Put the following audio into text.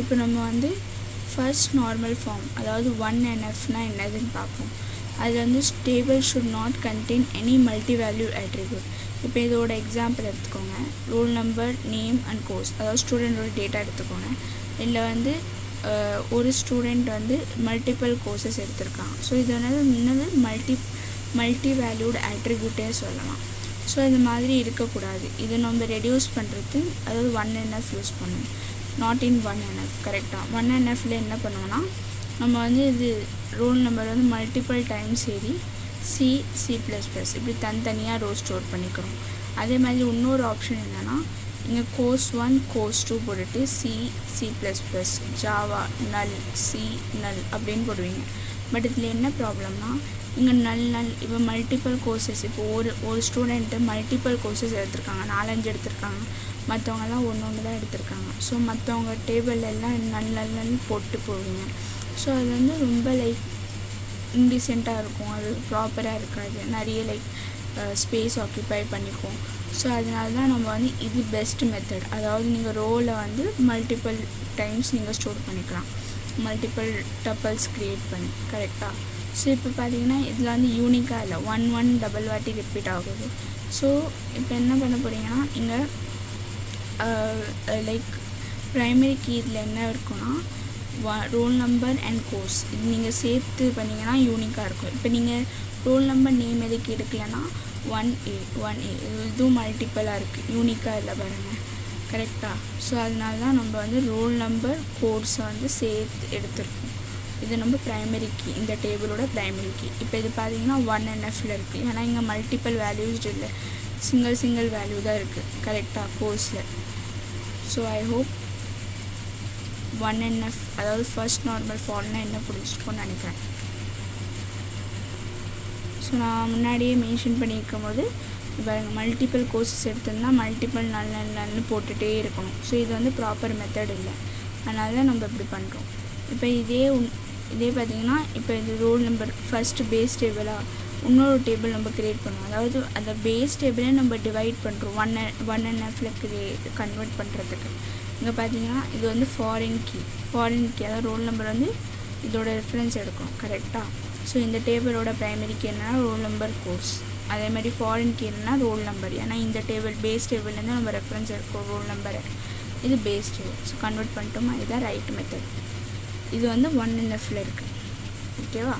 இப்போ நம்ம வந்து ஃபர்ஸ்ட் நார்மல் ஃபார்ம் அதாவது 1NFனா என்னதுன்னு பார்ப்போம். அது வந்து table should not contain any multi value attribute. இப்போ இதோட எக்ஸாம்பிள் எடுத்துக்கோங்க. Roll number, name and course, அதாவது ஸ்டூடெண்டோட டேட்டா எடுத்துக்கோங்க. இதில் வந்து ஒரு ஸ்டூடெண்ட் வந்து மல்டிபிள் கோர்சஸ் எடுத்திருக்காங்க. ஸோ இது என்னது மல்டி வேல்யூட் அட்ரிபியூட்டே சொல்லலாம். ஸோ இது மாதிரி இருக்கக்கூடாது. இதை நம்ம ரெடியூஸ் பண்ணுறதுக்கு அதாவது 1NF யூஸ் பண்ணணும், நாட் இன் 1NF. கரெக்டாக 1NFல என்ன பண்ணுவோன்னா நம்ம வந்து இது ரோல் நம்பர் வந்து மல்டிபிள் டைம்ஸ் ஏறி C++ இப்படி தனித்தனியாக ரோ ஸ்டோர் பண்ணிக்கிறோம். அதே மாதிரி இன்னொரு ஆப்ஷன் என்னென்னா இங்கே கோர்ஸ் 1 கோர்ஸ் 2 போட்டுட்டு C++, ஜாவா நல், சி நல் அப்படின்னு போடுவீங்க. பட் இதில் என்ன ப்ராப்ளம்னா இங்கே நல் இப்போ மல்டிபிள் கோர்சஸ், இப்போ ஒரு ஸ்டூடெண்ட்டு மல்டிபிள் கோர்சஸ் எடுத்திருக்காங்க, 4-5 எடுத்திருக்காங்க, மற்றவங்கெல்லாம் ஒன்று தான் எடுத்திருக்காங்க. ஸோ மற்றவங்க டேபிள் எல்லாம் நல் போட்டு போவீங்க. ஸோ அது வந்து ரொம்ப இன்டிசென்ட்டாக இருக்கும், அது ப்ராப்பராக இருக்காது, நிறைய ஸ்பேஸ் ஆக்குபை பண்ணிக்கும். ஸோ அதனால தான் நம்ம வந்து இது பெஸ்ட் மெத்தட். அதாவது நீங்கள் ரோவில் வந்து மல்டிபிள் டைம்ஸ் நீங்கள் ஸ்டோர் பண்ணிக்கலாம், மல்டிபிள் டப்பிள்ஸ் க்ரியேட் பண்ணி. கரெக்டாக? ஸோ இப்போ பார்த்தீங்கன்னா இதில் வந்து யூனிக்காக இல்லை, 1 டபுள் வாட்டி ரிப்பீட் ஆகுது. ஸோ இப்போ என்ன பண்ண போகிறீங்கன்னா இங்கே ப்ரைமரி கீ இதில் என்ன இருக்குன்னா ரோல் நம்பர் அண்ட் கோர்ஸ் இது நீங்கள் சேர்த்து பண்ணிங்கன்னா யூனிக்காக இருக்கும். இப்போ நீங்கள் ரோல் நம்பர் நேம் எதுக்கு எடுக்கலைன்னா 1A இதுவும் மல்டிப்பிளாக இருக்குது, யூனிக்காக இல்லை பாருங்கள். கரெக்டாக? ஸோ அதனால தான் நம்ம வந்து ரோல் நம்பர் கோர்ஸை வந்து சேர்த்து எடுத்துருக்கோம். இது நம்ம ப்ரைமரி கீ, இந்த டேபிளோட ப்ரைமரி கீ. இப்போ இது பார்த்தீங்கன்னா 1NFல இருக்குது, ஏன்னா இங்கே மல்டிபிள் வேல்யூஸ் இல்லை, சிங்கிள் வேல்யூ தான் இருக்குது. கரெக்டாக? கோர்ஸில். ஸோ ஐ ஹோப் 1NF அதாவது ஃபர்ஸ்ட் நார்மல் ஃபார்ம்னா என்ன புரிஞ்சுருக்கோன்னு நினைக்கிறேன். ஸோ நான் முன்னாடியே மென்ஷன் பண்ணியிருக்கும் போது பாருங்கள், மல்டிபிள் கோர்சஸ் எடுத்திருந்தால் மல்டிபிள் நல்ல போட்டுகிட்டே இருக்கணும். ஸோ இது வந்து ப்ராப்பர் மெத்தட் இல்லை, அதனால தான் நம்ம இப்படி பண்ணுறோம். இப்போ இதே பார்த்திங்கன்னா இப்போ இது ரோல் நம்பர் ஃபஸ்ட்டு பேஸ் டேபிளாக இன்னொரு டேபிள் நம்ம க்ரியேட் பண்ணுவோம். அதாவது அந்த பேஸ் டேபிளே நம்ம டிவைட் பண்ணுறோம் 1NFல கன்வெர்ட் பண்ணுறதுக்கு. இங்கே பார்த்தீங்கன்னா இது வந்து ஃபாரின் கீ அதாவது ரோல் நம்பர் வந்து இதோட ரெஃபரன்ஸ் எடுக்கும். கரெக்டாக? ஸோ இந்த டேபிளோட ப்ரைமரி கீ என்னன்னா ரோல் நம்பர் கோர்ஸ், அதே மாதிரி ஃபாரின் கீ என்னன்னா ரோல் நம்பர், ஏன்னா இந்த டேபிள் பேஸ் டேபிள்லேருந்து நம்ம ரெஃபரன்ஸ் எடுக்கும் ரோல் நம்பரை. இது பேஸ் டேபிள். ஸோ கன்வெர்ட் பண்ணிட்டோமா? இதுதான் ரைட் மெத்தட். இது வந்து 1NFல இருக்குது. ஓகேவா?